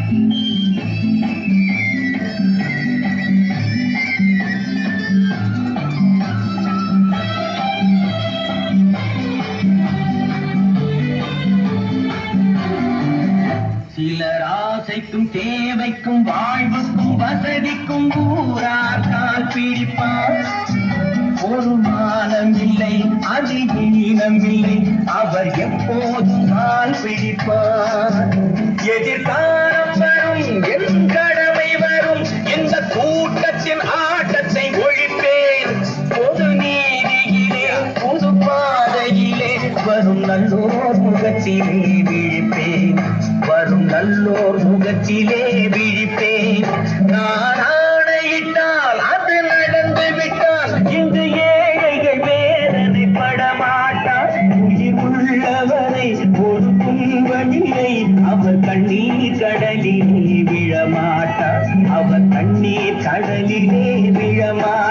சிலர் ஆசைக்கும் தேவைக்கும் வாழ்வுக்கும் வசதிக்கும் ஊரார் கால் பிடிப்பார். ஒரு மானம் இல்லை, அதில் ஈனம் இல்லை, அவர் எப்போதும் கால் பிடிப்பார். எதிர்காலம் வரும், என் கடமை வரும், இந்த கூட்டத்தின் ஆட்டத்தை ஒழிப்பேன். பொது நீதியிலே புது பாதையிலே வரும் நல்லோர் முகத்திலே விழிப்பேன். வரும் நல்லோர் முகத்திலே விழிப்பேன். நான் ஆணையிட்டால் அது நடந்து விட்டால் இந்த ஏழைகள் வேதனை படமாட்டார். உயிர் உள்ளவரை ஒரு துன்பமில்லை, அவர் கண்ணீர் கடலிலே விழமாட்டார். அவர் கண்ணீர் கடலிலே விழமாட்டார்.